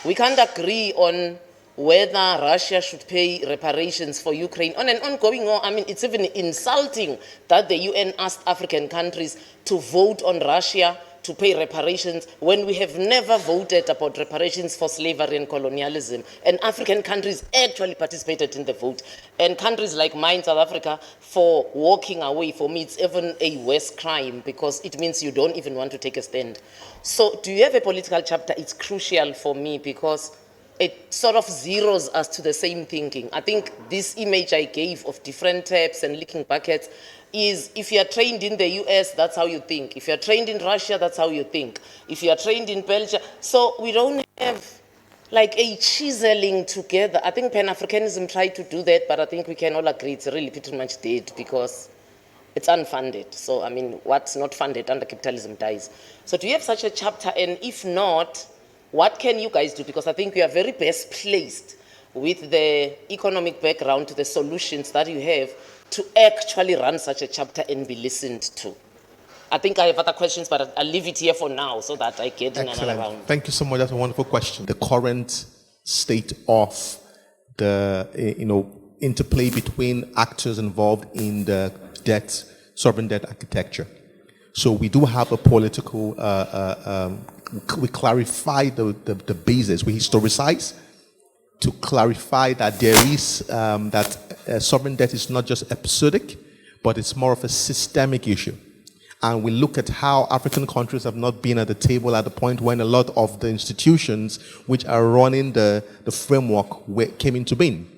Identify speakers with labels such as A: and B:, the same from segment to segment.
A: We can't agree on whether Russia should pay reparations for Ukraine on an ongoing war. I mean, it's even insulting that the UN asked African countries to vote on Russia to pay reparations when we have never voted about reparations for slavery and colonialism. And African countries actually participated in the vote. And countries like mine, South Africa, for walking away, for me, it's even a worse crime because it means you don't even want to take a stand. So do you have a political chapter? It's crucial for me because it sort of zeroes us to the same thinking. I think this image I gave of different taps and leaking buckets is if you are trained in the US, that's how you think. If you are trained in Russia, that's how you think. If you are trained in Belgium, so we don't have like a chiseling together. I think Pan-Africanism tried to do that, but I think we can all agree it's really pretty much dead because it's unfunded. So, I mean, what's not funded under capitalism dies. So do you have such a chapter? And if not, what can you guys do? Because I think we are very best placed with the economic background to the solutions that you have to actually run such a chapter and be listened to. I think I have other questions, but I'll leave it here for now so that I get in another round.
B: Thank you so much. That's a wonderful question. The current state of the interplay between actors involved in the sovereign debt architecture. So we do have a political, we clarify the basis, we historicize to clarify that there is, that sovereign debt is not just episodic, but it's more of a systemic issue. And we look at how African countries have not been at the table at the point when a lot of the institutions which are running the framework came into being.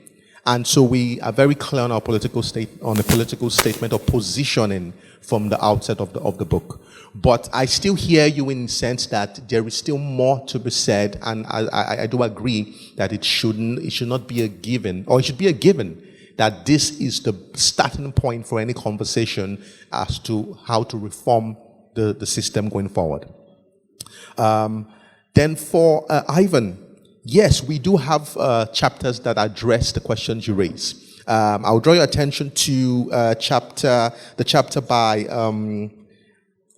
B: And so we are very clear on our political statement of positioning from the outset of the book. But I still hear you in the sense that there is still more to be said, and I do agree that it should not be a given, or it should be a given that this is the starting point for any conversation as to how to reform the system going forward. Then for Ivan, yes, we do have chapters that address the questions you raise. I'll draw your attention to the chapter by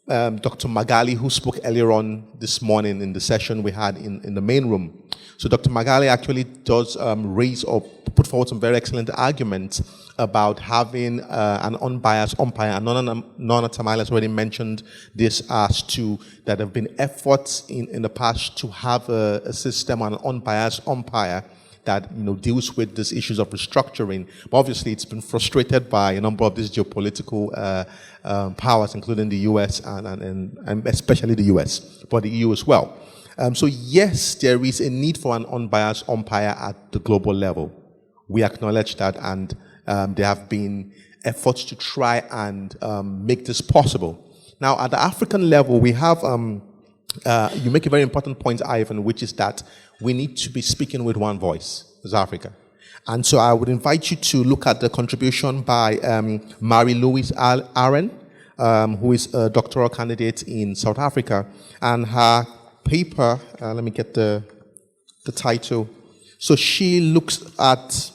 B: Dr. Magali, who spoke earlier on this morning in the session we had in the main room. So Dr. Magali actually does raise or put forward some very excellent arguments about having an unbiased umpire. And Nona Tamale has already mentioned this as to that there have been efforts in the past to have a system, an unbiased umpire that deals with these issues of restructuring. But obviously, it's been frustrated by a number of these geopolitical powers, including the US and especially the US, but the EU as well. So yes, there is a need for an unbiased umpire at the global level. We acknowledge that, and there have been efforts to try and make this possible. Now, at the African level, we have, you make a very important point, Ivan, which is that we need to be speaking with one voice as Africa. And so I would invite you to look at the contribution by Marie-Louise Aren, who is a doctoral candidate in South Africa, and her paper, let me get the title. So she looks at,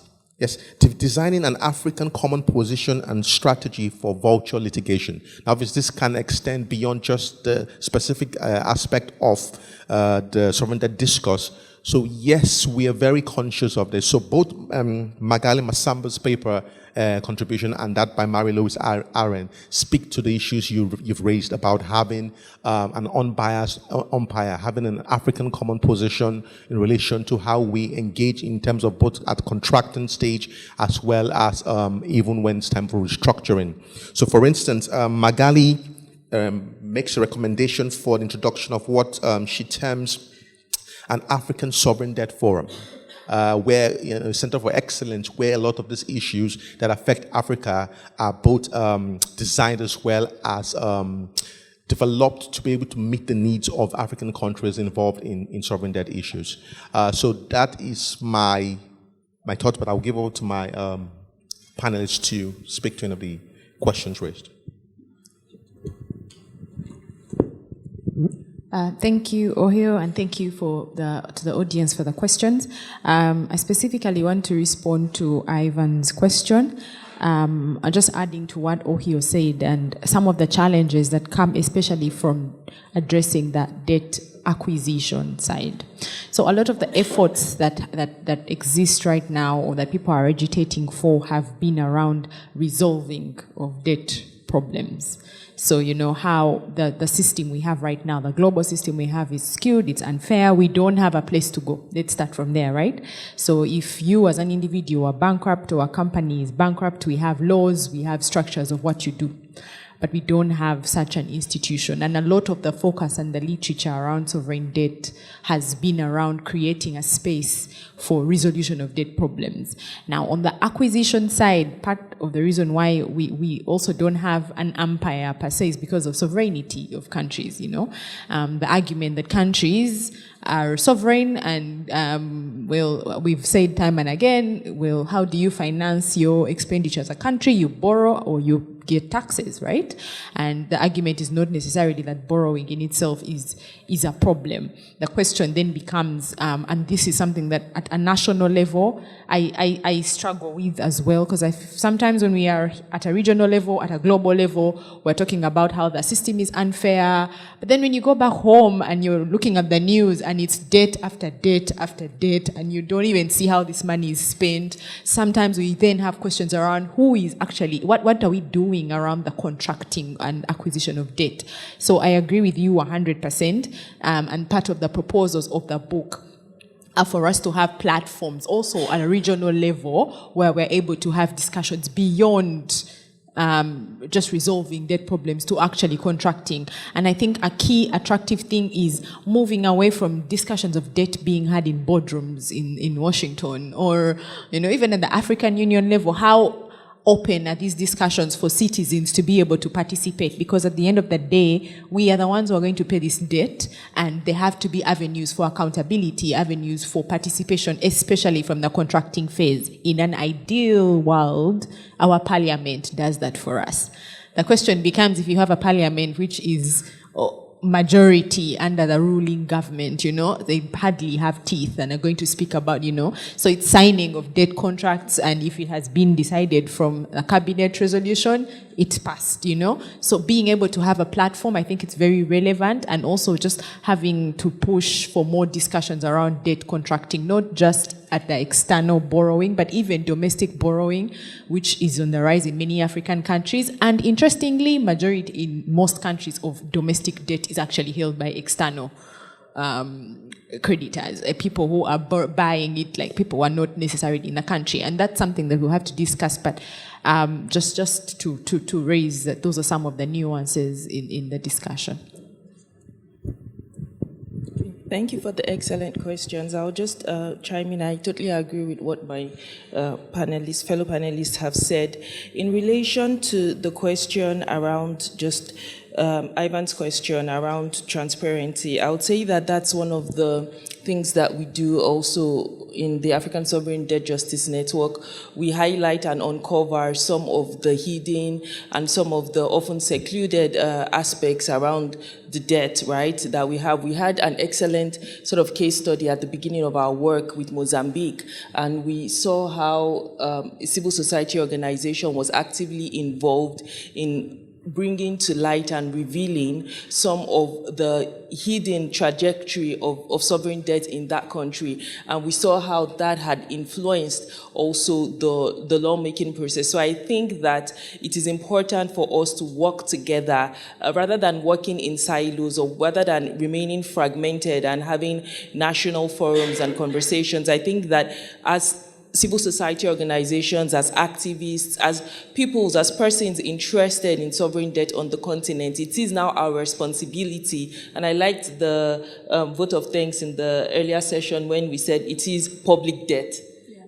B: designing an African common position and strategy for vulture litigation. Now, obviously, this can extend beyond just the specific aspect of the sovereign debt discourse. So yes, we are very conscious of this. So both Magali Masamba's paper contribution and that by Marie-Louise Aren speak to the issues you've raised about having an unbiased umpire, having an African common position in relation to how we engage in terms of both at contracting stage as well as even when it's time for restructuring. So for instance, Magali makes a recommendation for the introduction of what she terms an African Sovereign Debt Forum, where a Center for Excellence, where a lot of these issues that affect Africa are both designed as well as developed to be able to meet the needs of African countries involved in sovereign debt issues. So that is my thoughts, but I'll give over to my panelists to speak to any of the questions raised.
C: Thank you, Ohio, and thank you to the audience for the questions. I specifically want to respond to Ivan's question. Just adding to what Ohio said and some of the challenges that come especially from addressing that debt acquisition side. So a lot of the efforts that exist right now or that people are agitating for have been around resolving of debt problems. So you know how the system we have right now, the global system we have is skewed, it's unfair, we don't have a place to go. Let's start from there, right? So if you as an individual are bankrupt or a company is bankrupt, we have laws, we have structures of what you do. But we don't have such an institution. And a lot of the focus and the literature around sovereign debt has been around creating a space for resolution of debt problems. Now, on the acquisition side, part of the reason why we also don't have an empire per se is because of sovereignty of countries, you know. The argument that countries are sovereign and we've said time and again, how do you finance your expenditure as a country? You borrow or you get taxes, right? And the argument is not necessarily that borrowing in itself is a problem. The question then becomes, and this is something that at a national level, I struggle with as well, because sometimes when we are at a regional level, at a global level, we're talking about how the system is unfair, but then when you go back home and you're looking at the news and it's debt after debt after debt, and you don't even see how this money is spent, sometimes we then have questions around who is actually, what are we doing around the contracting and acquisition of debt. So I agree with you 100%, and part of the proposals of the book are for us to have platforms also at a regional level where we're able to have discussions beyond just resolving debt problems to actually contracting. And I think a key attractive thing is moving away from discussions of debt being had in boardrooms in Washington, or, you know, even at the African Union level. How open are these discussions for citizens to be able to participate? Because at the end of the day, we are the ones who are going to pay this debt, and there have to be avenues for accountability, avenues for participation, especially from the contracting phase. In an ideal world, our parliament does that for us. The question becomes, if you have a parliament which is majority under the ruling government, you know, they hardly have teeth and are going to speak about, you know, so it's signing of debt contracts, and if it has been decided from a cabinet resolution, it's passed, you know. So being able to have a platform, I think it's very relevant, and also just having to push for more discussions around debt contracting, not just at the external borrowing, but even domestic borrowing, which is on the rise in many African countries. And interestingly, majority in most countries of domestic debt is actually held by external creditors, people who are buying it, like people who are not necessarily in the country. And that's something that we'll have to discuss, but just to raise that those are some of the nuances in the discussion.
D: Thank you for the excellent questions. I'll just chime in. I totally agree with what my fellow panelists have said. In relation to the question around just Ivan's question around transparency, I would say that that's one of the things that we do also in the African Sovereign Debt Justice Network. We highlight and uncover some of the hidden and some of the often secluded aspects around the debt, right, that we have. We had an excellent sort of case study at the beginning of our work with Mozambique, and we saw how a civil society organization was actively involved in bringing to light and revealing some of the hidden trajectory of sovereign debt in that country. And we saw how that had influenced also the lawmaking process. So I think that it is important for us to work together rather than working in silos, or rather than remaining fragmented and having national forums and conversations. I think that as civil society organizations, as activists, as peoples, as persons interested in sovereign debt on the continent, it is now our responsibility. And I liked the vote of thanks in the earlier session when we said it is public debt.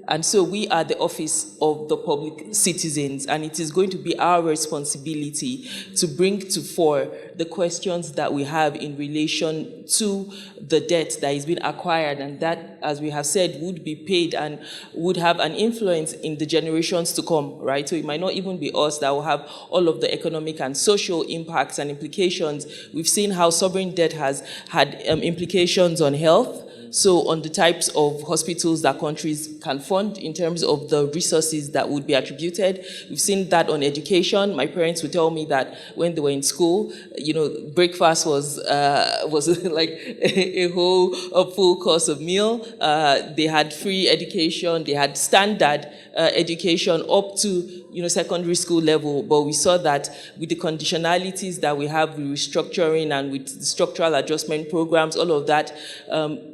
D: And so we are the office of the public citizens, and it is going to be our responsibility to bring to fore the questions that we have in relation to the debt that is being acquired, and that, as we have said, would be paid and would have an influence in the generations to come, right? So it might not even be us that will have all of the economic and social impacts and implications. We've seen how sovereign debt has had implications on health, So on the types of hospitals that countries can fund in terms of the resources that would be attributed. We've seen that on education. My parents would tell me that when they were in school, breakfast was like a full course of meal. They had free education. They had standard education up to secondary school level, but we saw that with the conditionalities that we have with restructuring and with the structural adjustment programs, all of that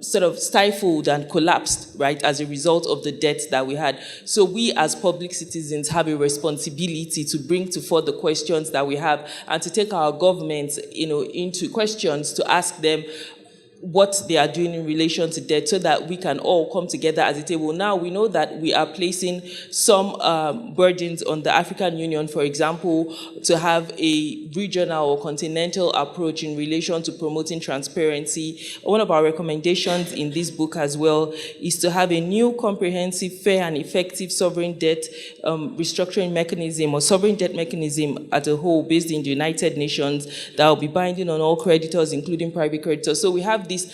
D: sort of stifled and collapsed, right, as a result of the debt that we had. So we as public citizens have a responsibility to bring to fore the questions that we have and to take our governments, into questions, to ask them what they are doing in relation to debt so that we can all come together as a table. Now, we know that we are placing some burdens on the African Union, for example, to have a regional or continental approach in relation to promoting transparency. One of our recommendations in this book as well is to have a new comprehensive, fair and effective sovereign debt restructuring mechanism or sovereign debt mechanism as a whole based in the United Nations that will be binding on all creditors, including private creditors. So we have these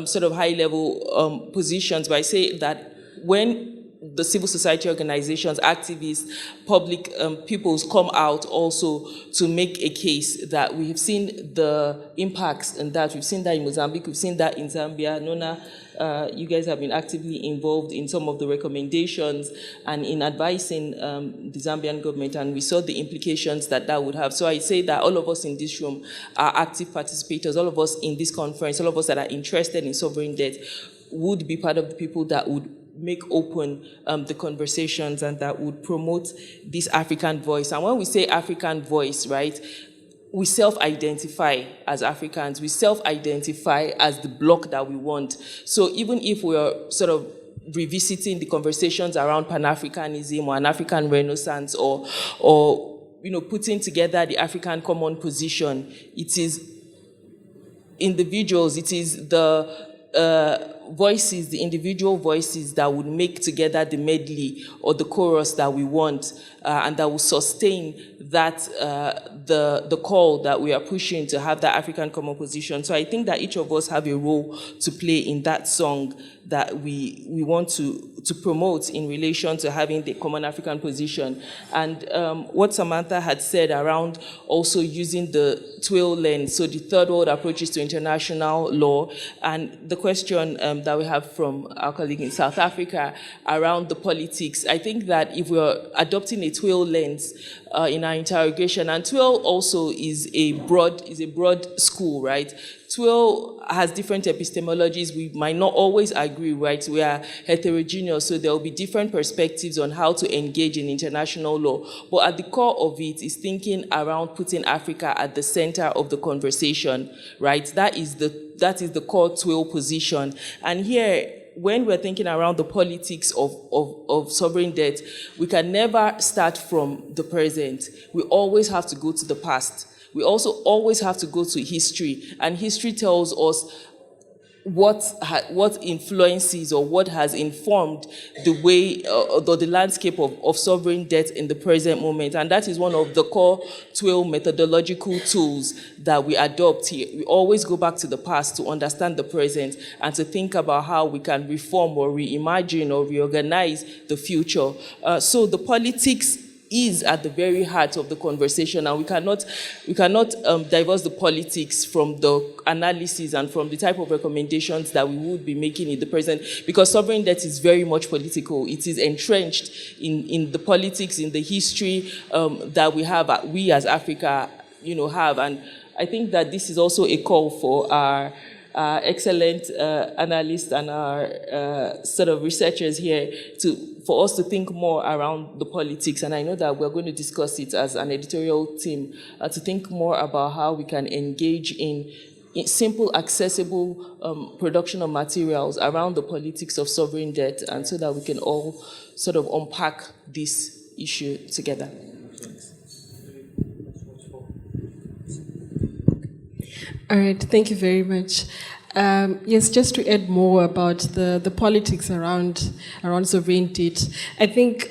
D: sort of high-level positions, but I say that when the civil society organizations, activists, public peoples come out also to make a case that we have seen the impacts in that. We've seen that in Mozambique, we've seen that in Zambia. Nona, you guys have been actively involved in some of the recommendations and in advising the Zambian government, and we saw the implications that would have. So I say that all of us in this room are active participators, all of us in this conference, all of us that are interested in sovereign debt would be part of the people that would make open the conversations and that would promote this African voice. And when we say African voice, right, we self-identify as Africans, we self-identify as the bloc that we want. So even if we are sort of revisiting the conversations around Pan-Africanism or an African Renaissance or putting together the African common position, it is individuals, it is the voices, the individual voices that would make together the medley or the chorus that we want and that will sustain that the call that we are pushing to have that African common position. So I think that each of us have a role to play in that song that we want to promote in relation to having the common African position. And what Samantha had said around also using the TWIL lens, so the third world approaches to international law, and the question that we have from our colleague in South Africa around the politics. I think that if we're adopting a TWIL lens in our interrogation, and TWIL also is a broad school, right? TWIL has different epistemologies. We might not always agree, right? We are heterogeneous, so there will be different perspectives on how to engage in international law. But at the core of it is thinking around putting Africa at the center of the conversation, right? That is the core TWIL position. And here, when we're thinking around the politics of sovereign debt, we can never start from the present. We always have to go to the past. We also always have to go to history, and history tells us what influences or what has informed the way or the landscape of sovereign debt in the present moment. And that is one of the core TWIL methodological tools that we adopt here. We always go back to the past to understand the present and to think about how we can reform or reimagine or reorganize the future. So the politics is at the very heart of the conversation, and we cannot divorce the politics from the analysis and from the type of recommendations that we would be making in the present, because sovereign debt is very much political. It is entrenched in the politics, in the history that we as Africa, have. And I think that this is also a call for our excellent analysts and our sort of researchers here for us to think more around the politics. And I know that we're going to discuss it as an editorial team, to think more about how we can engage in simple, accessible production of materials around the politics of sovereign debt, and so that we can all sort of unpack this issue together.
E: All right, thank you very much. Yes, just to add more about the politics around sovereign debt, I think,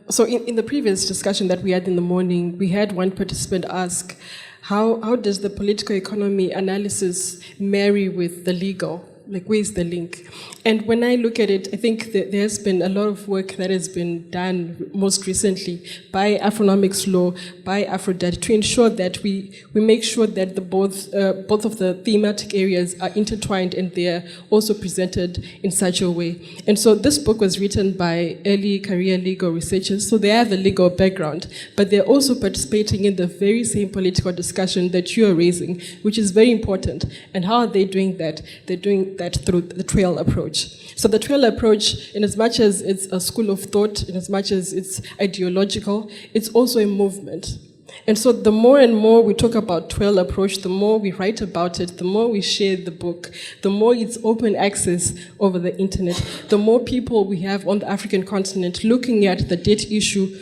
E: so in the previous discussion that we had in the morning, we had one participant ask, how does the political economy analysis marry with the legal? Like, where's the link? And when I look at it, I think that there's been a lot of work that has been done most recently by Afronomics Law, by AfroDad, to ensure that we make sure that both of the thematic areas are intertwined and they're also presented in such a way. And so this book was written by early career legal researchers, so they have a legal background, but they're also participating in the very same political discussion that you are raising, which is very important. And how are they doing that? They're doing that through the trail approach. So the trail approach, in as much as it's a school of thought, in as much as it's ideological, it's also a movement. And so the more and more we talk about trail approach, the more we write about it, the more we share the book, the more it's open access over the internet, the more people we have on the African continent looking at the debt issue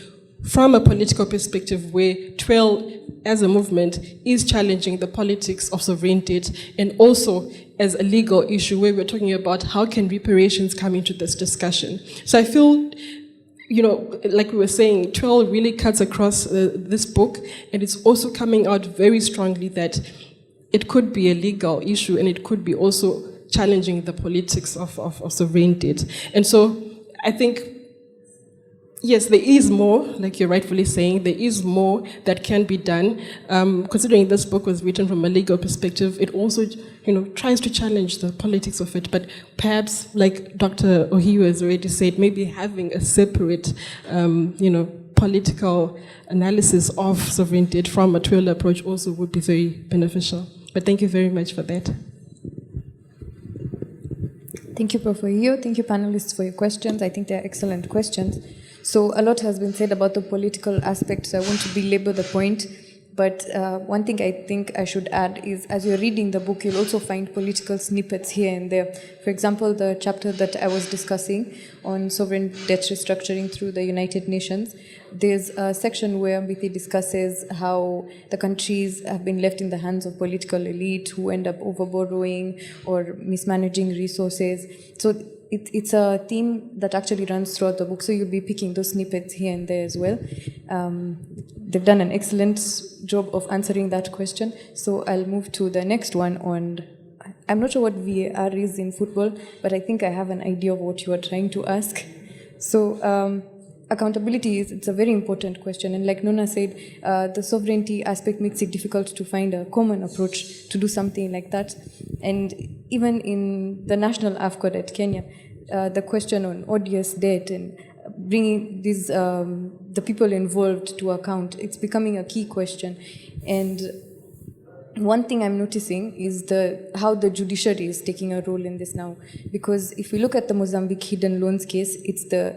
E: from a political perspective, where trail as a movement is challenging the politics of sovereign debt, and also as a legal issue where we're talking about how can reparations come into this discussion. So I feel, like we were saying, trail really cuts across this book, and it's also coming out very strongly that it could be a legal issue and it could be also challenging the politics of sovereign debt. And so I think, yes, there is more, like you're rightfully saying, there is more that can be done. Considering this book was written from a legal perspective, it also, tries to challenge the politics of it. But perhaps, like Dr. Ohiu has already said, maybe having a separate, political analysis of sovereign debt from a trail approach also would be very beneficial. But thank you very much for that.
F: Thank you, Prof. Ohiu. Thank you, panelists, for your questions. I think they're excellent questions. So a lot has been said about the political aspect, so I want to belabor the point. But one thing I think I should add is, as you're reading the book, you'll also find political snippets here and there. For example, the chapter that I was discussing on sovereign debt restructuring through the United Nations, there's a section where Mbithi discusses how the countries have been left in the hands of political elite who end up overborrowing or mismanaging resources. So it's a theme that actually runs throughout the book, so you'll be picking those snippets here and there as well. They've done an excellent job of answering that question, so I'll move to the next one on, I'm not sure what VAR is in football, but I think I have an idea of what you are trying to ask. So accountability it's a very important question, and like Nona said, the sovereignty aspect makes it difficult to find a common approach to do something like that. And even in the national AfCoDD at Kenya, the question on odious debt and bringing these the people involved to account, it's becoming a key question. And one thing I'm noticing is how the judiciary is taking a role in this now, because if we look at the Mozambique hidden loans case, it's the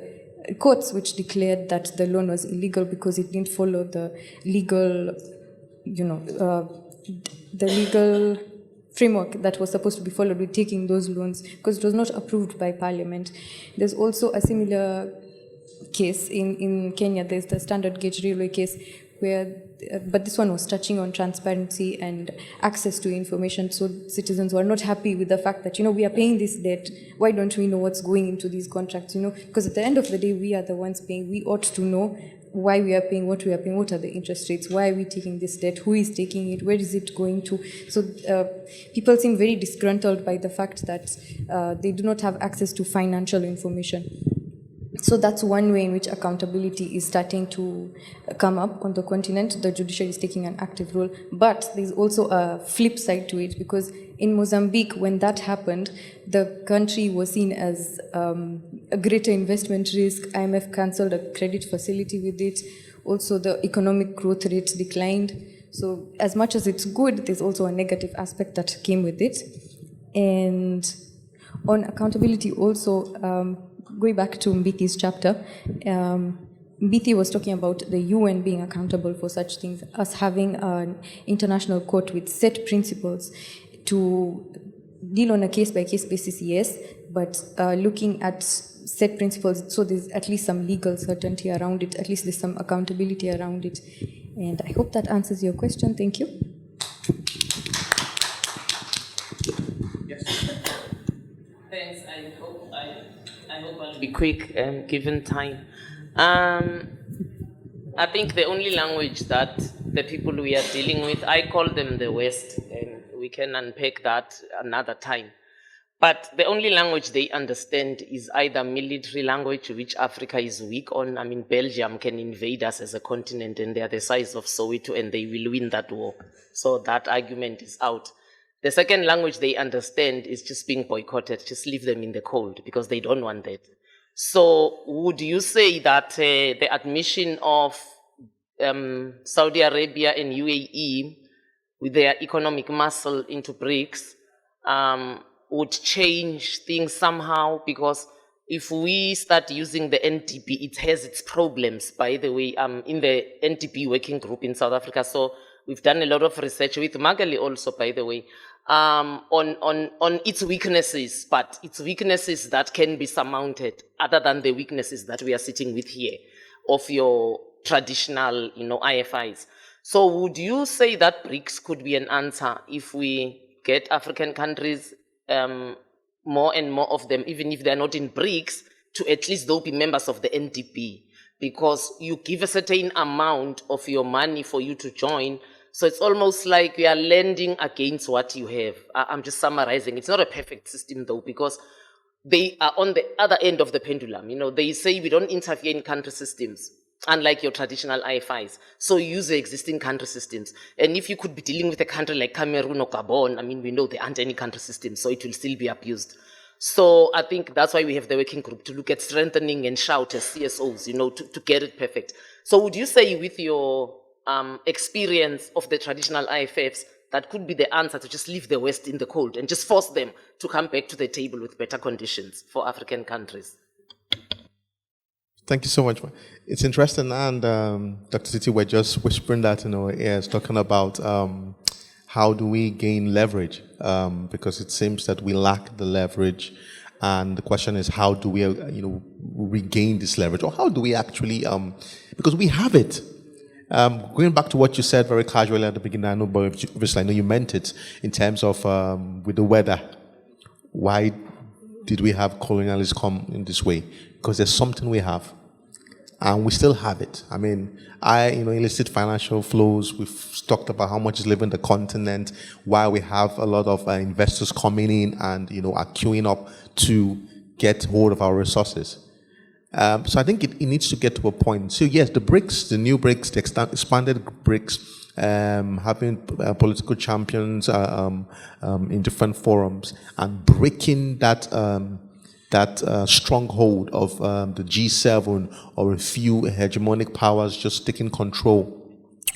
F: courts which declared that the loan was illegal because it didn't follow the legal, the legal framework that was supposed to be followed with taking those loans, because it was not approved by Parliament. There's also a similar case in Kenya. There's the Standard Gauge Railway case where, but this one was touching on transparency and access to information. So citizens were not happy with the fact that, we are paying this debt. Why don't we know what's going into these contracts? Because at the end of the day, we are the ones paying. We ought to know why we are paying, what we are paying, what are the interest rates, why are we taking this debt, who is taking it, where is it going to? So people seem very disgruntled by the fact that they do not have access to financial information. So that's one way in which accountability is starting to come up on the continent. The judiciary is taking an active role. But there's also a flip side to it, because in Mozambique, when that happened, the country was seen as a greater investment risk. IMF cancelled a credit facility with it. Also, the economic growth rate declined. So as much as it's good, there's also a negative aspect that came with it. And on accountability also, going back to Mbithi's chapter, Mbithi was talking about the UN being accountable for such things, us having an international court with set principles to deal on a case-by-case basis, yes, but looking at set principles, so there's at least some legal certainty around it, at least there's some accountability around it. And I hope that answers your question. Thank you.
A: Yes. Thanks. I hope I'll be quick, given time. I think the only language that the people we are dealing with, I call them the West, and we can unpack that another time. But the only language they understand is either military language, which Africa is weak on. I mean, Belgium can invade us as a continent and they are the size of Soweto and they will win that war. So that argument is out. The second language they understand is just being boycotted. Just leave them in the cold because they don't want that. So would you say that the admission of Saudi Arabia and UAE with their economic muscle into BRICS would change things somehow? Because if we start using the NDP, it has its problems, by the way. In the NDP working group in South Africa, so we've done a lot of research with Magali also, by the way, on its weaknesses, but its weaknesses that can be surmounted other than the weaknesses that we are sitting with here of your traditional, IFIs. So would you say that BRICS could be an answer if we get African countries, more and more of them, even if they're not in BRICS, to at least they'll be members of the NDP? Because you give a certain amount of your money for you to join, so it's almost like we are lending against what you have. I'm just summarizing. It's not a perfect system though, because they are on the other end of the pendulum. They say we don't interfere in country systems, unlike your traditional IFIs. So you use the existing country systems. And if you could be dealing with a country like Cameroon or Gabon, I mean, we know there aren't any country systems, so it will still be abused. So I think that's why we have the working group, to look at strengthening and shout as CSOs, to get it perfect. So would you say, with your experience of the traditional IFFs, that could be the answer, to just leave the West in the cold and just force them to come back to the table with better conditions for African countries?
B: Thank you so much. It's interesting, and Dr. Titi, we're just whispering that in our ears, talking about how do we gain leverage, because it seems that we lack the leverage, and the question is, how do we, regain this leverage, or how do we actually, because we have it. Going back to what you said very casually at the beginning, I know, but obviously I know you meant it in terms of with the weather. Why did we have colonialists come in this way? Because there's something we have, and we still have it. I mean, illicit financial flows, we've talked about how much is leaving the continent, why we have a lot of investors coming in and, are queuing up to get hold of our resources. So I think it needs to get to a point. So yes, the BRICS, the new BRICS, the expanded BRICS, having political champions in different forums, and breaking that stronghold of the G7 or a few hegemonic powers just taking control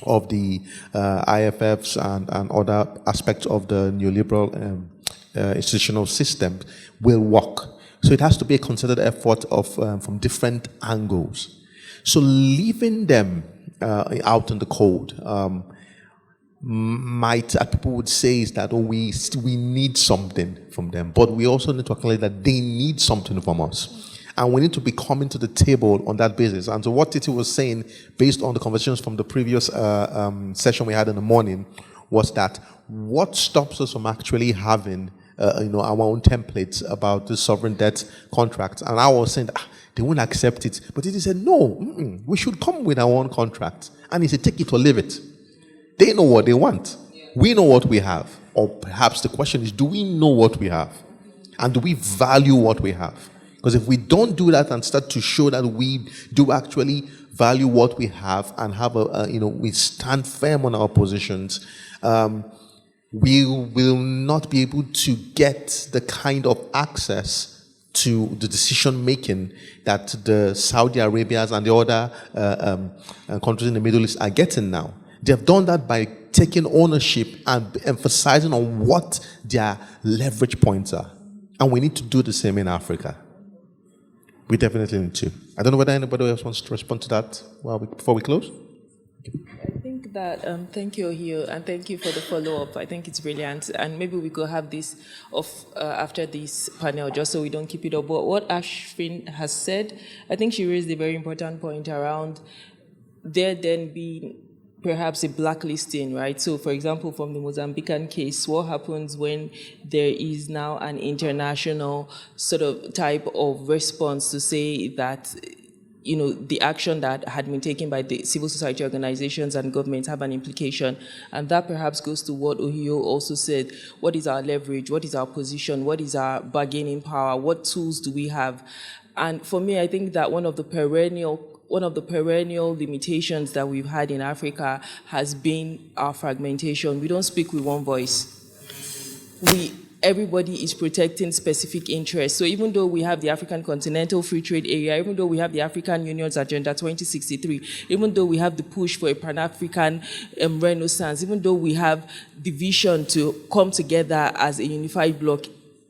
B: of the IFFs and other aspects of the neoliberal institutional system will work. So it has to be a concerted effort of from different angles. So leaving them out in the cold might, people would say, is that we need something from them, but we also need to acknowledge that they need something from us, and we need to be coming to the table on that basis. And so what Titi was saying, based on the conversations from the previous session we had in the morning, was that what stops us from actually having our own templates about the sovereign debt contracts? And I was saying that they won't accept it, but Titi said no, we should come with our own contract, and he said take it or leave it. They know what they want. We know what we have. Or perhaps the question is, do we know what we have? And do we value what we have? Because if we don't do that and start to show that we do actually value what we have and have we stand firm on our positions, we will not be able to get the kind of access to the decision making that the Saudi Arabias and the other countries in the Middle East are getting now. They have done that by taking ownership and emphasizing on what their leverage points are. And we need to do the same in Africa. We definitely need to. I don't know whether anybody else wants to respond to that before we close.
D: I think that, thank you, Ohio, and thank you for the follow-up. I think it's brilliant. And maybe we could have this off after this panel, just so we don't keep it up. But what Ashfin has said, I think she raised a very important point around there then being perhaps a blacklisting, right? So, for example, from the Mozambican case, what happens when there is now an international sort of type of response to say that the action that had been taken by the civil society organizations and governments have an implication. And that perhaps goes to what Ohio also said. What is our leverage? What is our position? What is our bargaining power? What tools do we have? And for me, I think that one of the perennial limitations that we've had in Africa has been our fragmentation. We don't speak with one voice. Everybody is protecting specific interests. So even though we have the African Continental Free Trade Area, even though we have the African Union's Agenda 2063, even though we have the push for a Pan-African Renaissance, even though we have the vision to come together as a unified bloc,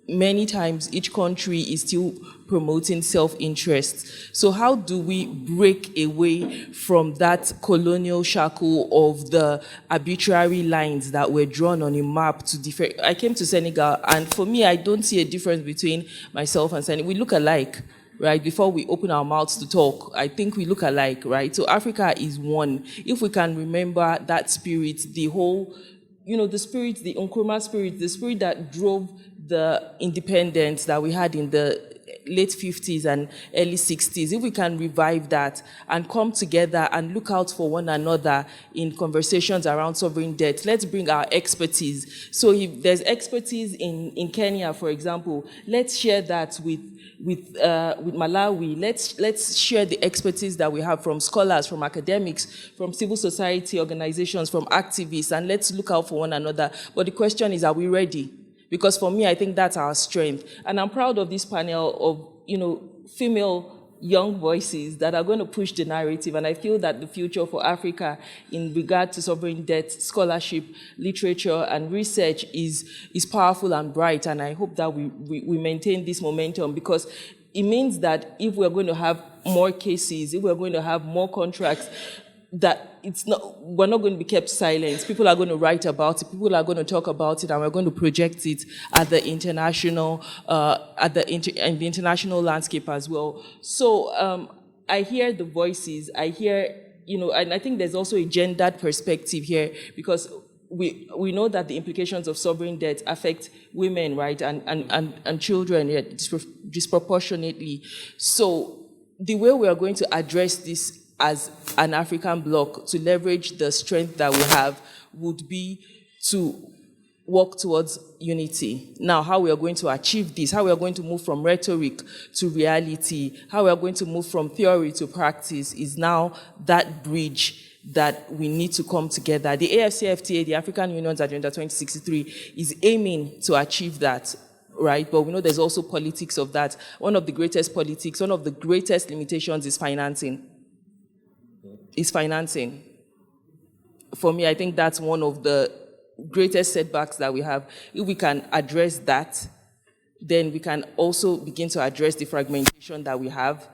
D: many times each country is still promoting self-interest. So how do we break away from that colonial shackle of the arbitrary lines that were drawn on a map to different? I came to Senegal, and for me, I don't see a difference between myself and Senegal. We look alike, right? Before we open our mouths to talk, I think we look alike, right? So Africa is one. If we can remember that spirit, the whole, the spirit, the Nkrumah spirit, the spirit that drove the independence that we had in the late 50s and early 60s, if we can revive that and come together and look out for one another in conversations around sovereign debt, let's bring our expertise. So if there's expertise in Kenya, for example, let's share that with Malawi. Let's share the expertise that we have from scholars, from academics, from civil society organizations, from activists, and let's look out for one another. But the question is, are we ready? Because for me, I think that's our strength. And I'm proud of this panel of, female young voices that are going to push the narrative. And I feel that the future for Africa in regard to sovereign debt, scholarship, literature, and research is powerful and bright. And I hope that we maintain this momentum, because it means that if we're going to have more cases, if we're going to have more contracts, that we're not going to be kept silent. People are going to write about it. People are going to talk about it, and we're going to project it at the international, in the international landscape as well. So I hear the voices. I hear, and I think there's also a gendered perspective here, because we know that the implications of sovereign debt affect women, right, and children disproportionately. So the way we are going to address this as an African bloc, to leverage the strength that we have, would be to work towards unity. Now, how we are going to achieve this, how we are going to move from rhetoric to reality, how we are going to move from theory to practice, is now that bridge that we need to come together. The AfCFTA, the African Union's Agenda 2063, is aiming to achieve that, right? But we know there's also politics of that. One of the greatest politics, one of the greatest limitations is financing. For me, I think that's one of the greatest setbacks that we have. If we can address that, then we can also begin to address the fragmentation that we have.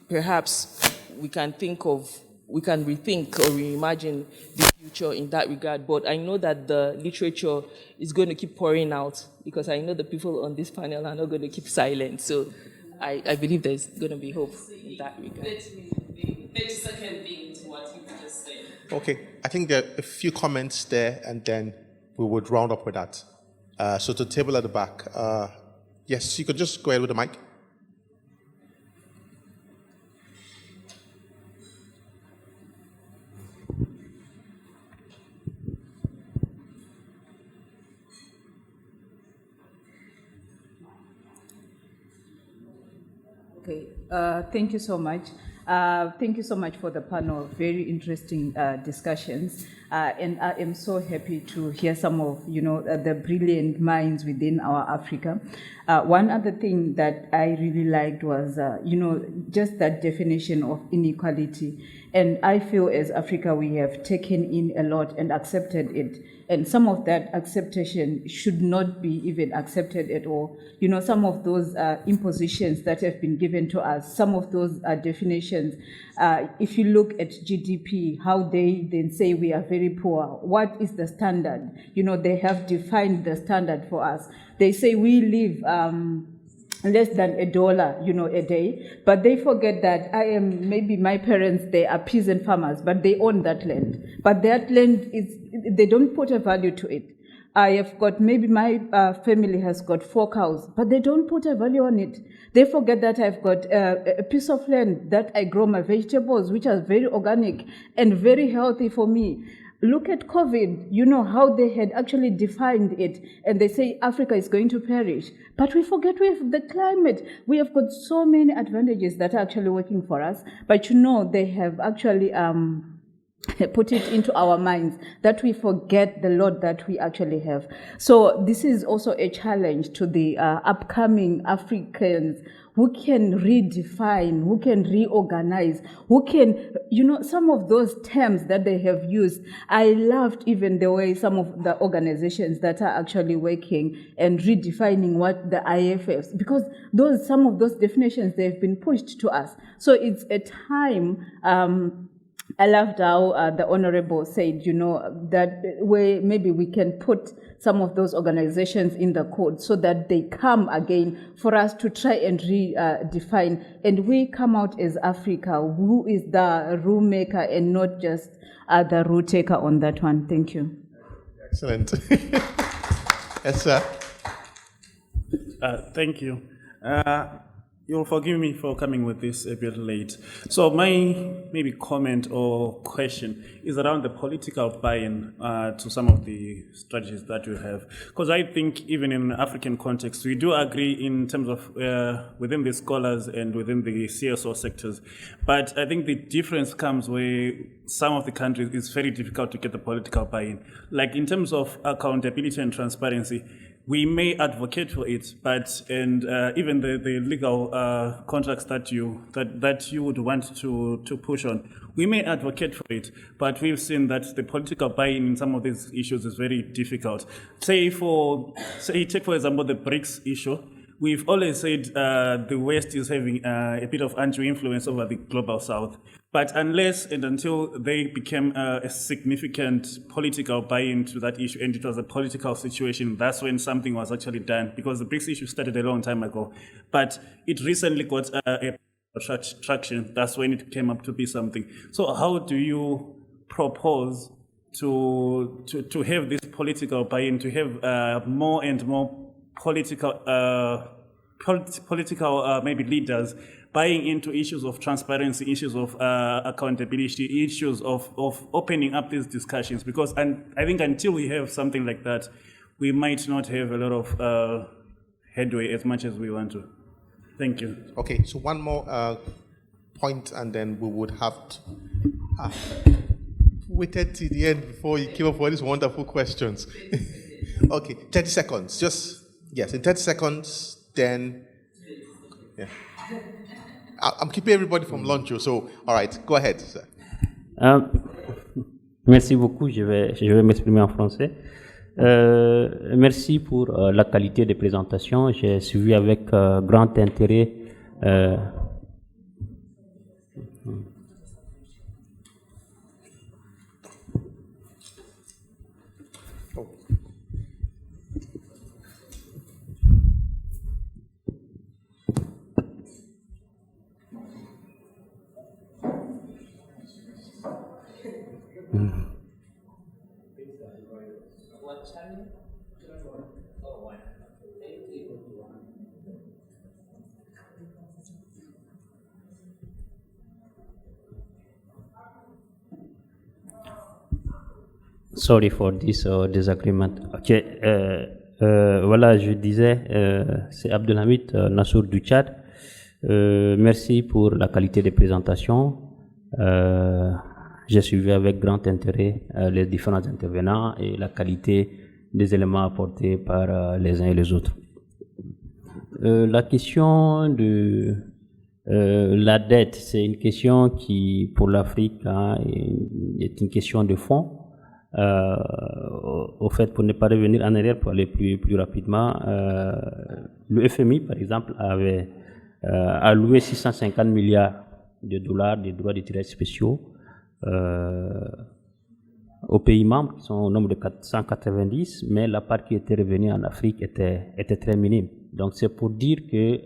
D: Perhaps we can rethink or reimagine the future in that regard. But I know that the literature is going to keep pouring out, because I know the people on this panel are not going to keep silent. So I believe there's going to be hope in that regard.
A: 30-second thing to what you just said.
B: Okay, I think there are a few comments there, and then we would round up with that. So to the table at the back, yes, you could just go ahead with the mic.
G: Okay, thank you so much. Thank you so much for the panel. Very interesting discussions. And I am so happy to hear some of, the brilliant minds within our Africa. One other thing that I really liked was, just that definition of inequality. And I feel as Africa, we have taken in a lot and accepted it. And some of that acceptation should not be even accepted at all. Some of those impositions that have been given to us, some of those definitions, if you look at GDP, how they then say we are very poor, what is the standard? They have defined the standard for us. They say we live less than $1, a day, but they forget that maybe my parents, they are peasant farmers, but they own that land. But that land they don't put a value to it. I have got, maybe my family has got 4 cows, but they don't put a value on it. They forget that I've got a piece of land that I grow my vegetables, which are very organic and very healthy for me. Look at COVID, you know how they had actually defined it, and they say Africa is going to perish. But we forget we have the climate. We have got so many advantages that are actually working for us, but you know, they have actually put it into our minds that we forget the Lord that we actually have. So this is also a challenge to the upcoming Africans who can redefine, who can reorganize, who can, you know, some of those terms that they have used. I loved even the way some of the organizations that are actually working and redefining what the IFFs, because some of those definitions, they've been pushed to us. So it's a time, I loved how the Honorable said, you know, that way maybe we can put some of those organizations in the code so that they come again for us to try and redefine. And we come out as Africa, who is the rule maker and not just the rule taker on that one. Thank you.
B: Excellent. Yes, sir.
H: Thank you. You'll forgive me for coming with this a bit late. So my maybe comment or question is around the political buy-in to some of the strategies that you have. Because I think even in African context, we do agree in terms of within the scholars and within the CSO sectors. But I think the difference comes where some of the countries it's very difficult to get the political buy-in. Like in terms of accountability and transparency, we may advocate for it, but even the legal contracts that you would want to push on, we may advocate for it, but we've seen that the political buy-in in some of these issues is very difficult. Take for example the BRICS issue. We've always said the West is having a bit of undue influence over the global South. But unless and until they became a significant political buy-in to that issue, and it was a political situation, that's when something was actually done, because the BRICS issue started a long time ago. But it recently got a traction. That's when it came up to be something. So how do you propose to have this political buy-in, to have more and more political maybe leaders buying into issues of transparency, issues of accountability, issues of opening up these discussions? Because I think until we have something like that, we might not have a lot of headway as much as we want to. Thank you.
B: Okay, so one more point, and then we would have to waited till the end before you came up with these wonderful questions. Okay, 30 seconds. Just, yes, in 30 seconds, then, yeah. I'm keeping everybody from lunch, so, all right, go ahead, sir.
I: Merci beaucoup, je vais m'exprimer en français. Merci pour la qualité des présentations. J'ai suivi avec grand intérêt Sorry for this disagreement. Okay, voilà, je disais, c'est Abdelhamid Nassour du Tchad. Merci pour la qualité des présentations. J'ai suivi avec grand intérêt les différents intervenants et la qualité des éléments apportés par les uns et les autres. La question de la dette, c'est une question qui, pour l'Afrique, est une question de fond. Au fait, pour ne pas revenir en arrière, pour aller plus rapidement, le FMI, par exemple, avait alloué 650 milliards de dollars de droits de tirage spéciaux aux pays membres, qui sont au nombre de 490, mais la part qui était revenue en Afrique était très minime. Donc c'est pour dire que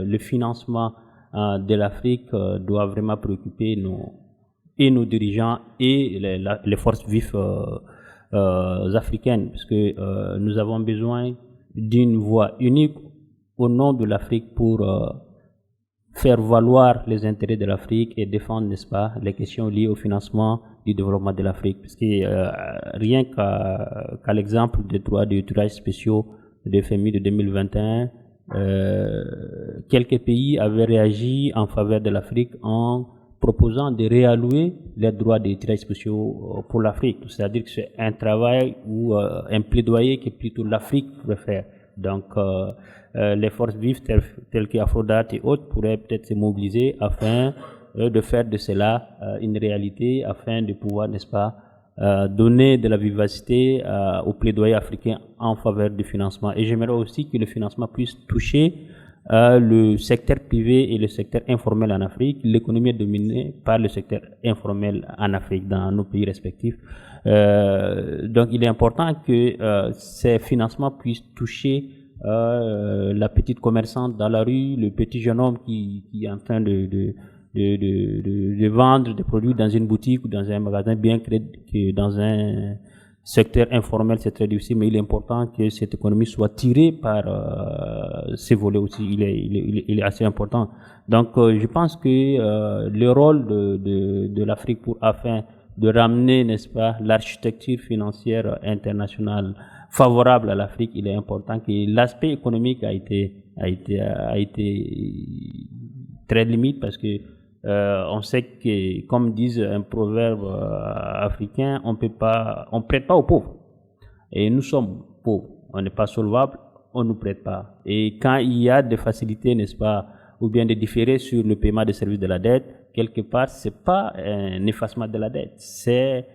I: le financement de l'Afrique doit vraiment préoccuper nos dirigeants et les forces vives africaines, parce que nous avons besoin d'une voix unique au nom de l'Afrique pour faire valoir les intérêts de l'Afrique et défendre, n'est-ce pas, les questions liées au financement du développement de l'Afrique. Parce que rien qu'à l'exemple des droits de tirages spéciaux de FMI de 2021, quelques pays avaient réagi en faveur de l'Afrique en proposant de réallouer les droits de tirages spéciaux pour l'Afrique. C'est-à-dire que c'est un travail ou un plaidoyer que plutôt l'Afrique pourrait faire. Donc, les forces vives telles qu'AfCoDD et autres pourraient peut-être se mobiliser afin de faire de cela une réalité, afin de pouvoir, n'est-ce pas, donner de la vivacité au plaidoyer africain en faveur du financement. Et j'aimerais aussi que le financement puisse toucher le secteur privé et le secteur informel en Afrique. L'économie est dominée par le secteur informel en Afrique, dans nos pays respectifs. Donc il est important que ces financements puissent toucher la petite commerçante dans la rue, le petit jeune homme qui est en train de vendre des produits dans une boutique ou dans un magasin, bien que dans un secteur informel c'est très difficile, mais il est important que cette économie soit tirée par ces volets aussi, il est assez important. Donc je pense que le rôle de l'Afrique afin de ramener, n'est-ce pas, l'architecture financière internationale favorable à l'Afrique, il est important que l'aspect économique a été très limite, parce que on sait que, comme disent un proverbe africain, on prête pas aux pauvres. Et nous sommes pauvres, on n'est pas solvable, on nous prête pas. Et quand il y a des facilités, n'est-ce pas, ou bien des différés sur le paiement des services de la dette, quelque part, c'est pas un effacement de la dette, c'est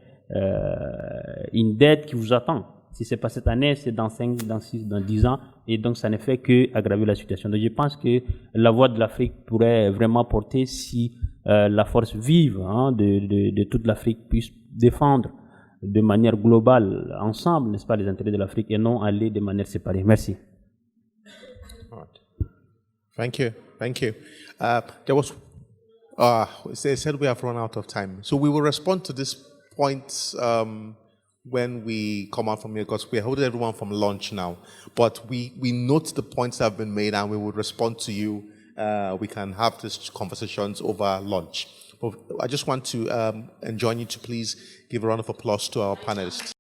I: une dette qui vous attend. Si c'est pas cette année, c'est dans 5, dans 6, dans 10 ans, et donc ça ne fait que aggraver la situation. Donc je pense que la voix de l'Afrique pourrait vraiment porter si la force vive de toute l'Afrique puisse défendre de manière globale, ensemble, n'est-ce pas, les intérêts de l'Afrique, et non aller de manière séparée. Merci.
B: All right. Thank you. There was, they said we have run out of time. So we will respond to this point when we come out from here, because we're holding everyone from lunch now. But we note the points that have been made, and we will respond to you. We can have these conversations over lunch. But I just want to enjoin you to please give a round of applause to our panelists.